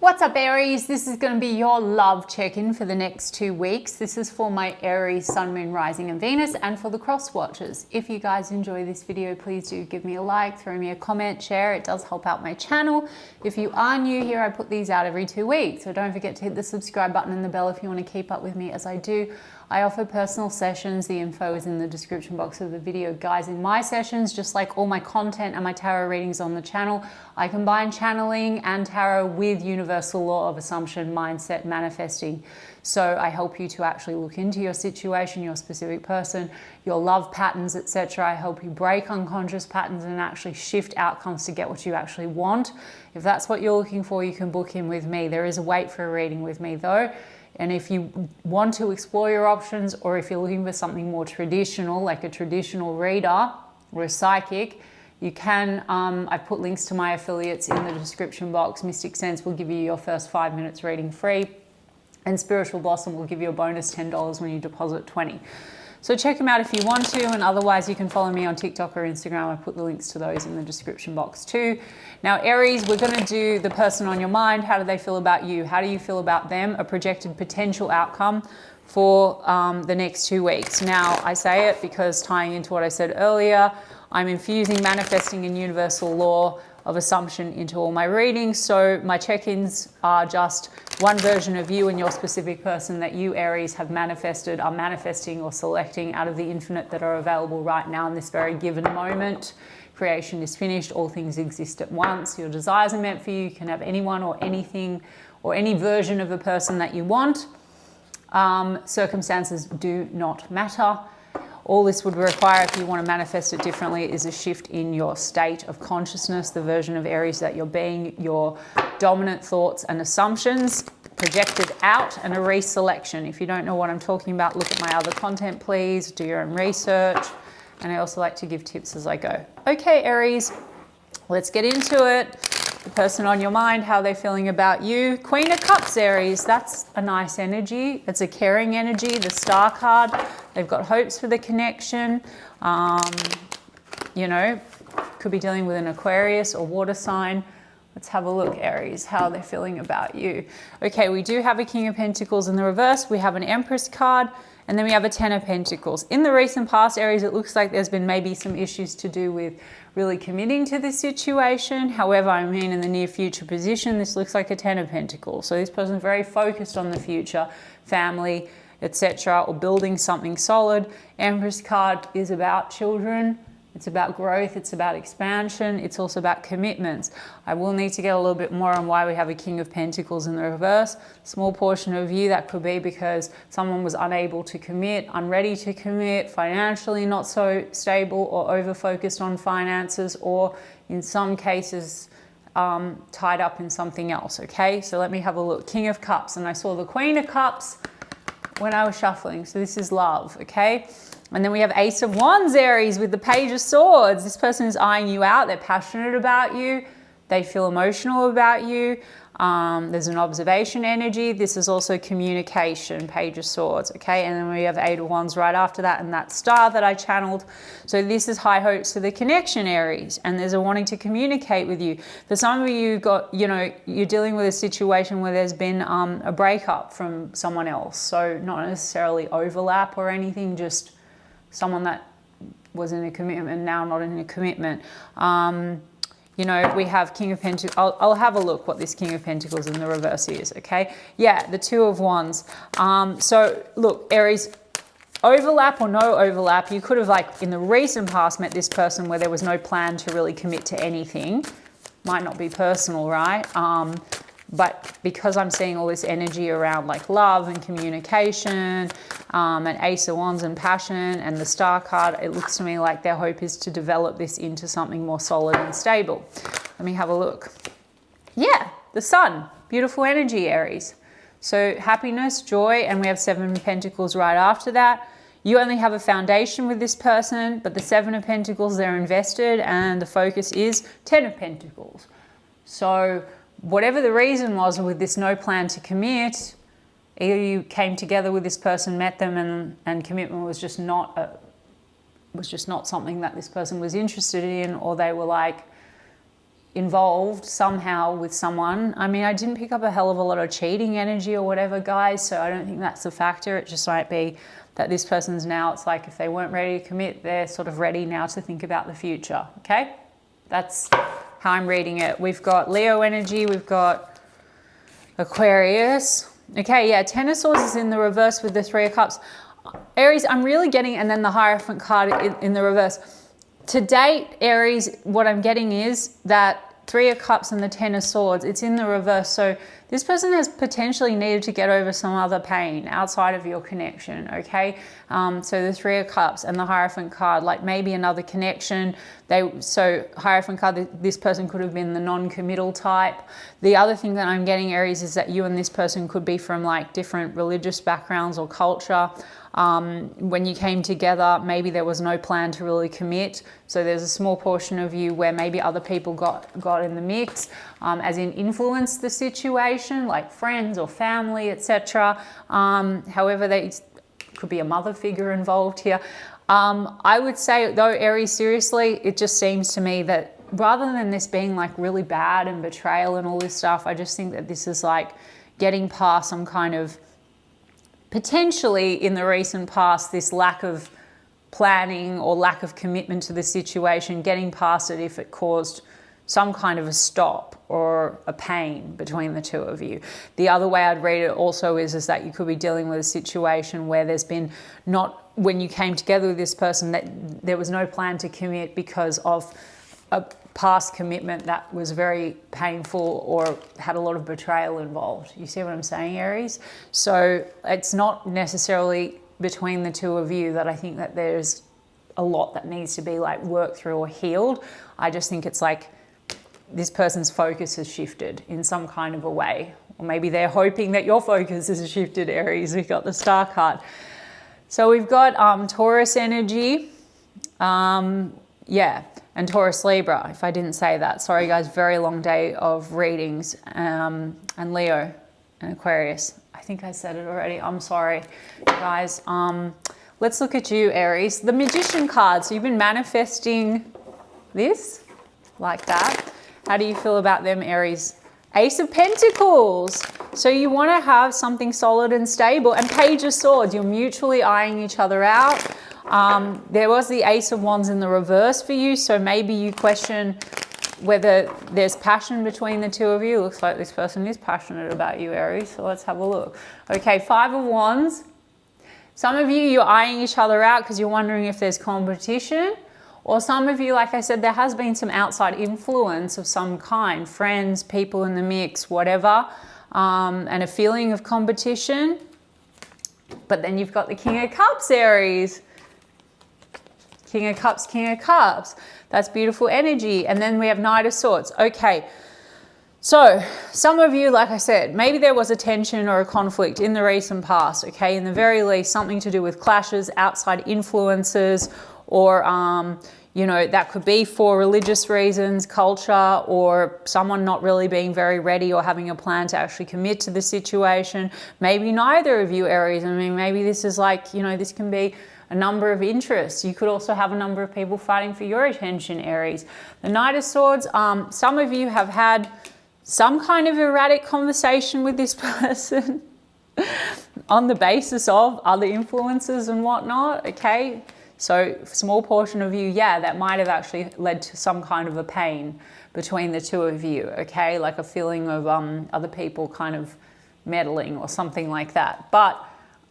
What's up, Aries? This is going to be your love check-in for the next 2 weeks. This is for my Aries, Sun, Moon, Rising and Venus, and for the cross watchers. If you guys enjoy this video, please do give me a like, throw me a comment, share. It does help out my channel. If you are new here, I put these out every 2 weeks. So don't forget to hit the subscribe button and the bell if you want to keep up with me as I do. I offer personal sessions. The info is in the description box of the video. Guys, in my sessions, just like all my content and my tarot readings on the channel, I combine channeling and tarot with universal law of assumption, mindset, manifesting. So I help you to actually look into your situation, your specific person, your love patterns, etc. I help you break unconscious patterns and actually shift outcomes to get what you actually want. If that's what you're looking for, you can book in with me. There is a wait for a reading with me though. And if you want to explore your options, or if you're looking for something more traditional, like a traditional reader or a psychic, you can, I've put links to my affiliates in the description box. Mystic Sense will give you your first 5 minutes reading free, and Spiritual Blossom will give you a bonus $10 when you deposit 20. So check them out if you want to, and otherwise you can follow me on TikTok or Instagram. I put the links to those in the description box too. Now, Aries, we're going to do the person on your mind. How do they feel about you? How do you feel about them? A projected potential outcome for the next 2 weeks. Now, I say it because tying into what I said earlier, I'm infusing manifesting and universal law of assumption into all my readings. So my check-ins are just one version of you and your specific person that you, Aries, have manifested, are manifesting or selecting out of the infinite that are available right now in this very given moment. Creation is finished. All things exist at once. Your desires are meant for you. You can have anyone or anything or any version of a person that you want. Circumstances do not matter. All this would require, if you want to manifest it differently, is a shift in your state of consciousness, the version of Aries that you're being, your dominant thoughts and assumptions projected out, and a reselection. If you don't know what I'm talking about, look at my other content, please. Do your own research. And I also like to give tips as I go. Okay, Aries, let's get into it. The person on your mind, how they're feeling about you. Queen of Cups, Aries, that's a nice energy. It's a caring energy. The Star card, they've got hopes for the connection. You know, could be dealing with an Aquarius or water sign. Let's have a look, Aries, how they're feeling about you. Okay, we do have a King of Pentacles in the reverse. We have an Empress card, and then we have a Ten of Pentacles. In the recent past, Aries, it looks like there's been maybe some issues to do with really committing to this situation. However, I mean, in the near future position, this looks like a Ten of Pentacles. So this person's very focused on the future, family, etc., or building something solid. Empress card is about children. It's about growth. It's about expansion. It's also about commitments. I will need to get a little bit more on why we have a King of Pentacles in the reverse. Small portion of you, that could be because someone was unable to commit, unready to commit, financially not so stable, or over-focused on finances, or in some cases tied up in something else, okay? So let me have a look. King of Cups, and I saw the Queen of Cups when I was shuffling. So this is love, okay? And then we have Ace of Wands, Aries, with the Page of Swords. This person is eyeing you out. They're passionate about you. They feel emotional about you. There's an observation energy. This is also communication, Page of Swords, okay? And then we have Eight of Wands right after that, and that Star that I channeled. So this is high hopes for the connection, Aries, and there's a wanting to communicate with you. For some of you, you're dealing with a situation where there's been a breakup from someone else. So not necessarily overlap or anything, just someone that was in a commitment and now not in a commitment. You know, we have King of Pentacles. I'll have a look what this King of Pentacles in the reverse is, okay? Yeah, the Two of Wands. So look, Aries, overlap or no overlap, you could have, like, in the recent past met this person where there was no plan to really commit to anything. Might not be personal, right? But because I'm seeing all this energy around like love and communication, and Ace of Wands and passion, and the Star card, it looks to me like their hope is to develop this into something more solid and stable. Let me have a look. Yeah, the Sun, beautiful energy, Aries. So happiness, joy, and we have Seven of Pentacles right after that. You only have a foundation with this person, but the Seven of Pentacles, they're invested, and the focus is Ten of Pentacles. So whatever the reason was with this no plan to commit, either you came together with this person, met them, and commitment was just not something that this person was interested in, or they were like, involved somehow with someone. I mean, I didn't pick up a hell of a lot of cheating energy or whatever, guys, so I don't think that's a factor. It just might be that this person's now, it's like if they weren't ready to commit, they're sort of ready now to think about the future, okay? That's how I'm reading it. We've got Leo energy, we've got Aquarius. Okay, yeah, Ten of Swords is in the reverse with the Three of Cups. Aries, I'm really getting, and then the Hierophant card in the reverse. To date, Aries, what I'm getting is that Three of Cups and the Ten of Swords, it's in the reverse. So this person has potentially needed to get over some other pain outside of your connection, okay? So the Three of Cups and the Hierophant card, like maybe another connection. So Hierophant card, this person could have been the non-committal type. The other thing that I'm getting, Aries, is that you and this person could be from like different religious backgrounds or culture. When you came together, maybe there was no plan to really commit. So there's a small portion of you where maybe other people got in the mix, as in influence the situation, like friends or family, etc. However, they could be a mother figure involved here. I would say though, Aries, seriously, it just seems to me that rather than this being like really bad and betrayal and all this stuff, I just think that this is like getting past some kind of, potentially in the recent past, this lack of planning or lack of commitment to the situation, getting past it if it caused some kind of a stop or a pain between the two of you. The other way I'd read it also is that you could be dealing with a situation where there's been not, when you came together with this person, that there was no plan to commit because of a past commitment that was very painful or had a lot of betrayal involved. You see what I'm saying, Aries? So it's not necessarily between the two of you that I think that there's a lot that needs to be like worked through or healed. I just think it's like this person's focus has shifted in some kind of a way. Or maybe they're hoping that your focus has shifted, Aries. We've got the Star card. So we've got Taurus energy. Yeah. And Taurus Libra, if I didn't say that. Sorry guys, very long day of readings. And Leo and Aquarius. I think I said it already. I'm sorry, guys. Let's look at you, Aries. The Magician card. So you've been manifesting this, like that. How do you feel about them, Aries? Ace of Pentacles. So you want to have something solid and stable. And Page of Swords. You're mutually eyeing each other out. There was the Ace of Wands in the reverse for you, so maybe you question whether there's passion between the two of you. Looks like this person is passionate about you, Aries, so let's have a look. Okay, Five of Wands. Some of you, you're eyeing each other out because you're wondering if there's competition, or some of you, like I said, there has been some outside influence of some kind, friends, people in the mix, whatever, and a feeling of competition. But then you've got the King of Cups, Aries. King of Cups, King of Cups. That's beautiful energy. And then we have Knight of Swords. Okay, so some of you, like I said, maybe there was a tension or a conflict in the recent past, okay? In the very least, something to do with clashes, outside influences, or, you know, that could be for religious reasons, culture, or someone not really being very ready or having a plan to actually commit to the situation. Maybe neither of you, Aries. I mean, maybe this is like, you know, this can be a number of interests. You could also have a number of people fighting for your attention, Aries. The Knight of Swords, some of you have had some kind of erratic conversation with this person on the basis of other influences and whatnot, okay? So small portion of you, yeah, that might have actually led to some kind of a pain between the two of you, okay? Like a feeling of other people kind of meddling or something like that. But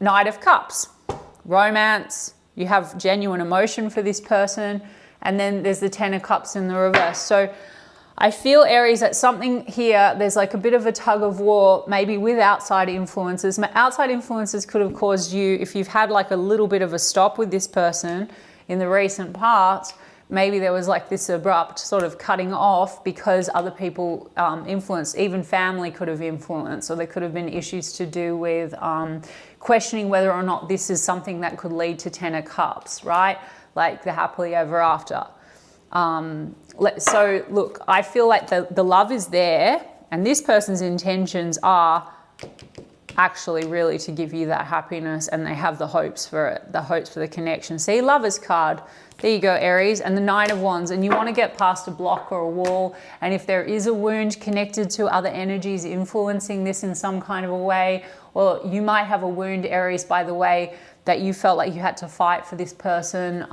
Knight of Cups, romance, you have genuine emotion for this person, and then there's the Ten of Cups in the reverse. So I feel, Aries, that something here, there's like a bit of a tug of war, maybe with outside influences. Outside influences could have caused you, if you've had like a little bit of a stop with this person in the recent past, maybe there was like this abrupt sort of cutting off because other people influenced, even family could have influenced, or there could have been issues to do with questioning whether or not this is something that could lead to Ten of Cups, right? Like the happily ever after. So look, I feel like the love is there, and this person's intentions are actually really to give you that happiness, and they have the hopes for it, the hopes for the connection. See, Lover's card. There you go, Aries, and the Nine of Wands, and you want to get past a block or a wall, and if there is a wound connected to other energies influencing this in some kind of a way, or you might have a wound, Aries, by the way, that you felt like you had to fight for this person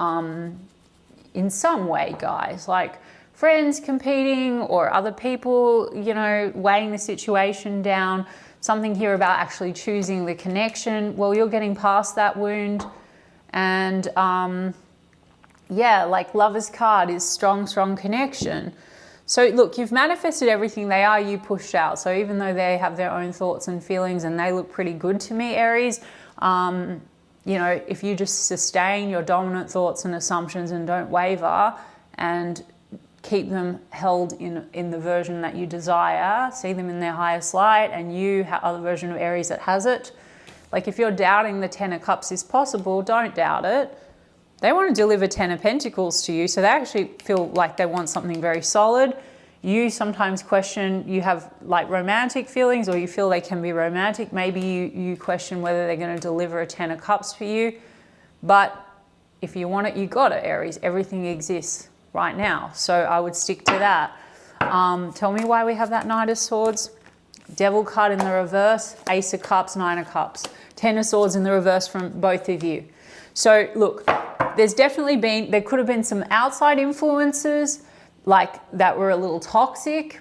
in some way, guys, like friends competing or other people, you know, weighing the situation down. Something here about actually choosing the connection. Well, you're getting past that wound, and yeah, like Lover's card is strong, strong connection. So look, you've manifested everything. They are you pushed out. So even though they have their own thoughts and feelings and they look pretty good to me, Aries, you know, if you just sustain your dominant thoughts and assumptions and don't waver and keep them held in the version that you desire, see them in their highest light, and you are the version of Aries that has it. Like if you're doubting the Ten of Cups is possible, don't doubt it. They want to deliver Ten of Pentacles to you, so they actually feel like they want something very solid. You sometimes question, you have like romantic feelings, or you feel they can be romantic. Maybe you question whether they're going to deliver a Ten of Cups for you. But if you want it, you got it, Aries. Everything exists right now. So I would stick to that. Tell me why we have that Knight of Swords. Devil card in the reverse, Ace of Cups, Nine of Cups. Ten of Swords in the reverse from both of you. So look, there's definitely been, there could have been some outside influences like that were a little toxic,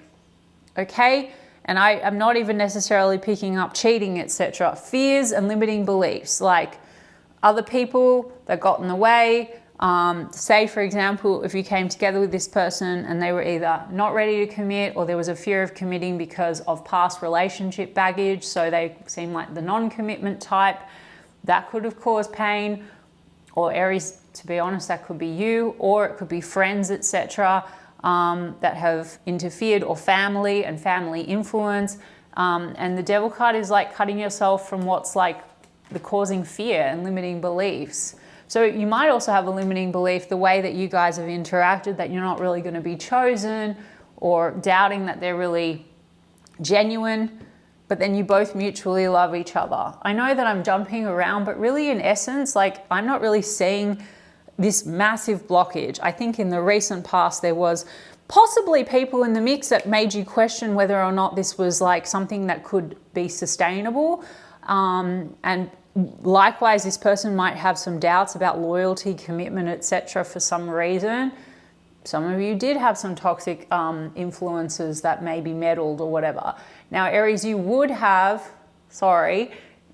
okay? And I'm not even necessarily picking up cheating, etc. Fears and limiting beliefs, like other people that got in the way. Say, for example, if you came together with this person and they were either not ready to commit, or there was a fear of committing because of past relationship baggage, so they seem like the non-commitment type, that could have caused pain. Or Aries, to be honest, that could be you, or it could be friends, etc., that have interfered, or family and family influence. And the Devil card is like cutting yourself from what's like the causing fear and limiting beliefs. So you might also have a limiting belief, the way that you guys have interacted, that you're not really going to be chosen, or doubting that they're really genuine, but then you both mutually love each other. I know that I'm jumping around, but really in essence, like I'm not really seeing this massive blockage. I think in the recent past, there was possibly people in the mix that made you question whether or not this was like something that could be sustainable. And likewise, this person might have some doubts about loyalty, commitment, etc. for some reason. Some of you did have some toxic influences that may be meddled or whatever. Now, Aries, you would have,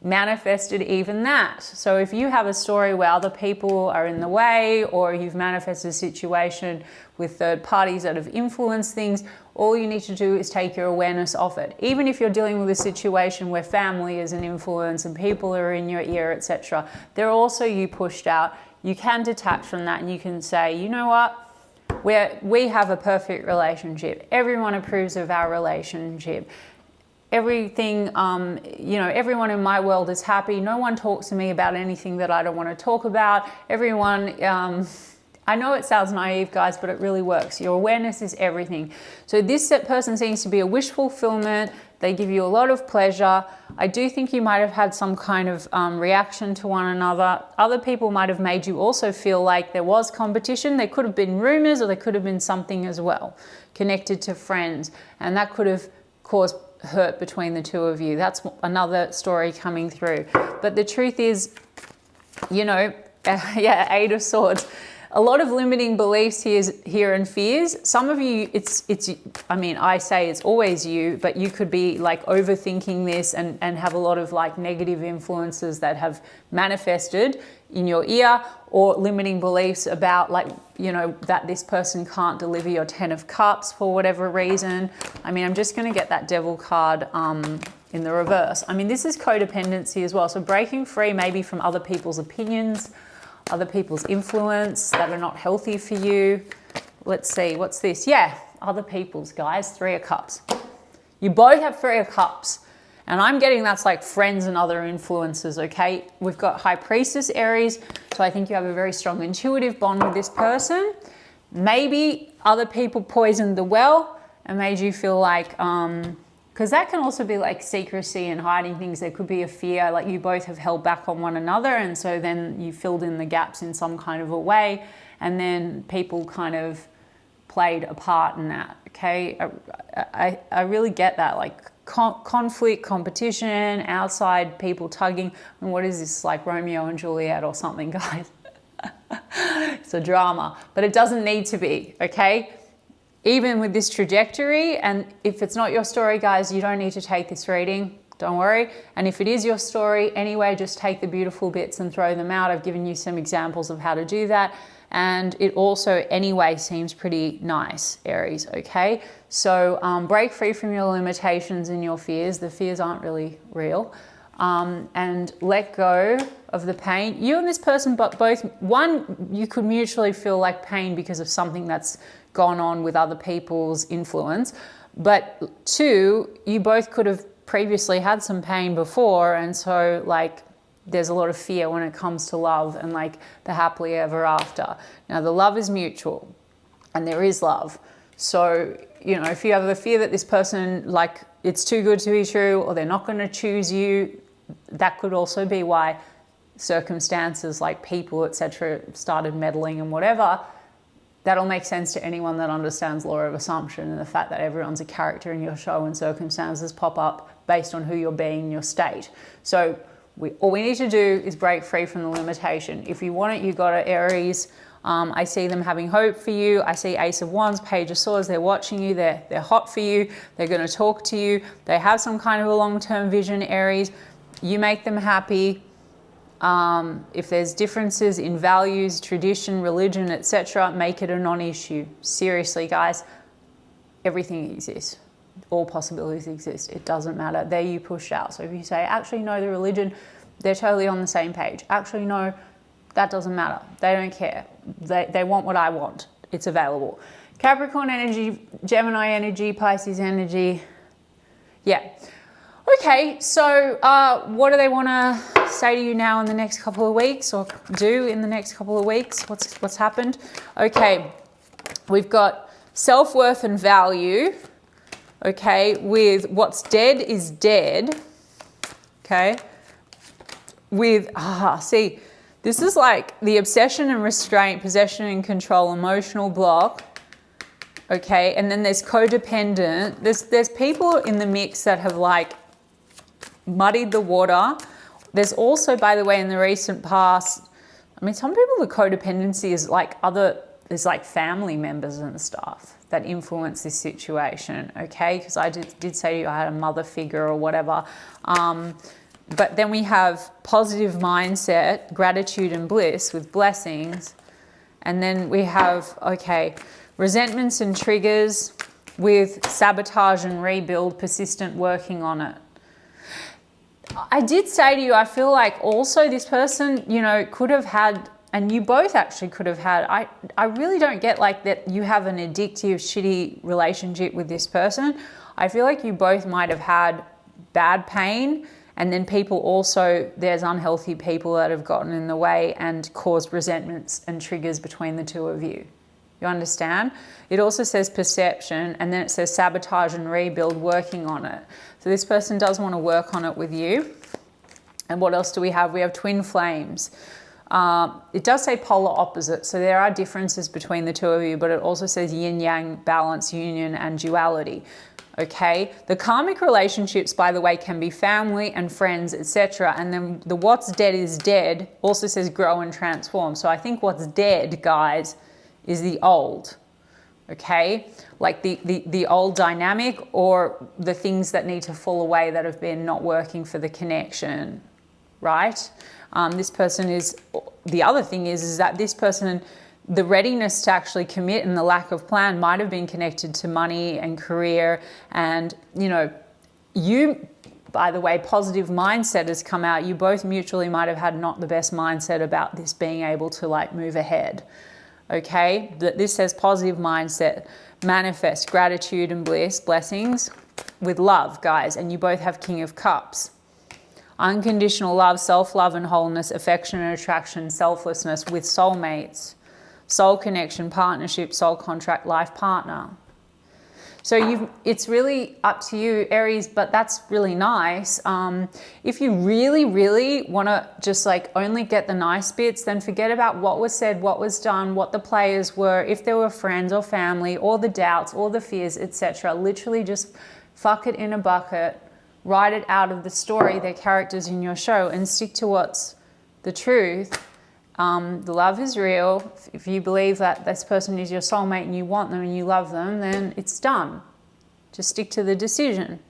manifested even that. So if you have a story where other people are in the way, or you've manifested a situation with third parties that have influenced things, all you need to do is take your awareness off it. Even if you're dealing with a situation where family is an influence and people are in your ear, etc., they're also you pushed out. You can detach from that and you can say, you know what? We have a perfect relationship. Everyone approves of our relationship. Everything, you know, everyone in my world is happy. No one talks to me about anything that I don't want to talk about. Everyone, I know it sounds naive, guys, but it really works. Your awareness is everything. So this person seems to be a wish fulfillment. They give you a lot of pleasure. I do think you might have had some kind of reaction to one another. Other people might have made you also feel like there was competition. There could have been rumors, or there could have been something as well connected to friends. And that could have caused hurt between the two of you. That's another story coming through. But the truth is, you know, yeah, Eight of Swords. A lot of limiting beliefs here and fears. Some of you, I mean, I say it's always you, but you could be like overthinking this and have a lot of like negative influences that have manifested in your ear, or limiting beliefs about like, you know, that this person can't deliver your Ten of Cups for whatever reason. I mean, I'm just going to get that Devil card in the reverse. I mean, this is codependency as well. So breaking free maybe from other people's opinions, other people's influence that are not healthy for you. Let's see, what's this? Yeah, other people's, guys. Three of Cups. You both have Three of Cups. And I'm getting that's like friends and other influences, okay? We've got High Priestess, Aries. So I think you have a very strong intuitive bond with this person. Maybe other people poisoned the well and made you feel like because that can also be like secrecy and hiding things. There could be a fear, like you both have held back on one another, and so then you filled in the gaps in some kind of a way, and then people kind of played a part in that. Okay, I really get that, like conflict, competition, outside people tugging. And what is this, like Romeo and Juliet or something, guys? It's a drama, but it doesn't need to be. Okay, even with this trajectory, and if it's not your story, guys, you don't need to take this reading. Don't worry. And if it is your story anyway, just take the beautiful bits and throw them out. I've given you some examples of how to do that. And it also anyway seems pretty nice, Aries, okay? So break free from your limitations and your fears. The fears aren't really real. And let go of the pain. You and this person, but both, one, you could mutually feel like pain because of something that's gone on with other people's influence. But two, you both could have previously had some pain before, and so like there's a lot of fear when it comes to love and like the happily ever after. Now the love is mutual and there is love. So, you know, if you have the fear that this person, like it's too good to be true, or they're not going to choose you, that could also be why circumstances like people, etc., started meddling and whatever. That'll make sense to anyone that understands law of assumption and the fact that everyone's a character in your show and circumstances pop up based on who you're being in your state. So all we need to do is break free from the limitation. If you want it, you got it, Aries. I see them having hope for you. I see Ace of Wands, Page of Swords. They're watching you. They're hot for you. They're going to talk to you. They have some kind of a long-term vision, Aries. You make them happy. If there's differences in values, tradition, religion, etc., make it a non-issue. Seriously, guys, everything exists. All possibilities exist. It doesn't matter. There you push out. So if you say, actually, no, the religion, they're totally on the same page. Actually, no, that doesn't matter. They don't care. They want what I want. It's available. Capricorn energy, Gemini energy, Pisces energy. Yeah. Okay, so what do they want to say to you now in the next couple of weeks, or do in the next couple of weeks? What's happened? Okay, we've got self-worth and value. Okay, with what's dead is dead. Okay, with, see, this is like the obsession and restraint, possession and control, emotional block. Okay, and then there's codependent. There's people in the mix that have like muddied the water. There's also, by the way, in the recent past, I mean, some people, the codependency is like there's like family members and stuff that influence this situation, okay? Because I did say to you I had a mother figure or whatever. But then we have positive mindset, gratitude and bliss with blessings. And then we have, okay, resentments and triggers with sabotage and rebuild, persistent working on it. I did say to you, I feel like also this person, you know, could have had, and you both actually could have had, I really don't get like that you have an addictive, shitty relationship with this person. I feel like you both might have had bad pain, and then people also, there's unhealthy people that have gotten in the way and caused resentments and triggers between the two of you. You understand? It also says perception, and then it says sabotage and rebuild, working on it. So this person does want to work on it with you. And what else do we have? We have twin flames. It does say polar opposite, so there are differences between the two of you, but it also says yin-yang, balance, union, and duality. Okay, the karmic relationships, by the way, can be family and friends, etc. And then the what's dead is dead also says grow and transform. So I think what's dead, guys, is the old. Okay, like the old dynamic, or the things that need to fall away that have been not working for the connection, right? This person is, the other thing is that this person, the readiness to actually commit and the lack of plan might have been connected to money and career. And, you know, you, by the way, positive mindset has come out. You both mutually might have had not the best mindset about this being able to like move ahead. Okay, this says positive mindset, manifest gratitude and bliss, blessings with love, guys. And you both have King of Cups. Unconditional love, self-love and wholeness, affection and attraction, selflessness with soulmates, soul connection, partnership, soul contract, life partner. So it's really up to you, Aries, but that's really nice. If you really, really want to just like only get the nice bits, then forget about what was said, what was done, what the players were, if there were friends or family, or the doubts, or the fears, etc. Literally just fuck it in a bucket, write it out of the story, their characters in your show, and stick to what's the truth. The love is real. If you believe that this person is your soulmate and you want them and you love them, then it's done. Just stick to the decision.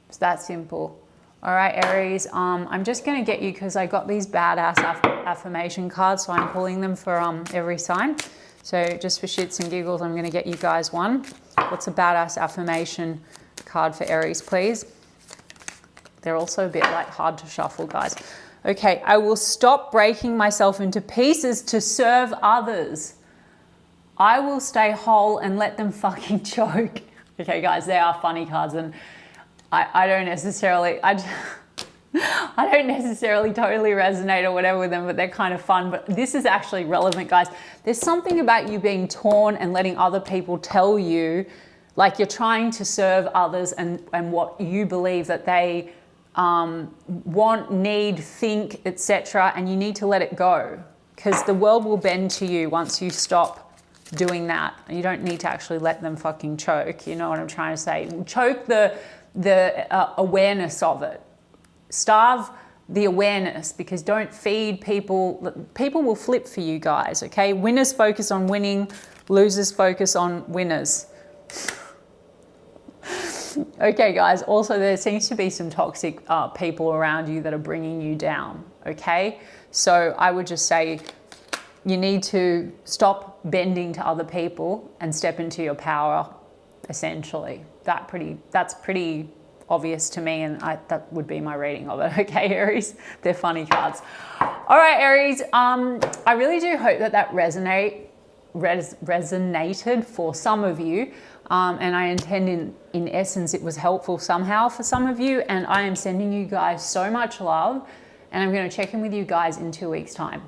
It's that simple. All right, Aries, I'm just going to get you, because I got these badass affirmation cards, so I'm pulling them for every sign. So just for shits and giggles, I'm going to get you guys one. What's a badass affirmation card for Aries, please? They're also a bit like hard to shuffle, guys. Okay, I will stop breaking myself into pieces to serve others. I will stay whole and let them fucking choke. Okay, guys, they are funny cards, and I don't necessarily totally resonate or whatever with them, but they're kind of fun. But this is actually relevant, guys. There's something about you being torn and letting other people tell you, like you're trying to serve others and what you believe that they want, need, think, etc. And you need to let it go, because the world will bend to you once you stop doing that. You don't need to actually let them fucking choke. You know what I'm trying to say? Choke the awareness of it. Starve the awareness, because don't feed people. People will flip for you, guys, okay? Winners focus on winning, losers focus on winners. Okay, guys, also there seems to be some toxic people around you that are bringing you down, okay? So I would just say you need to stop bending to other people and step into your power, essentially. That's pretty obvious to me, and that would be my reading of it, okay, Aries? They're funny cards. All right, Aries, I really do hope that resonated for some of you. And I intend in essence it was helpful somehow for some of you, and I am sending you guys so much love, and I'm going to check in with you guys in 2 weeks' time.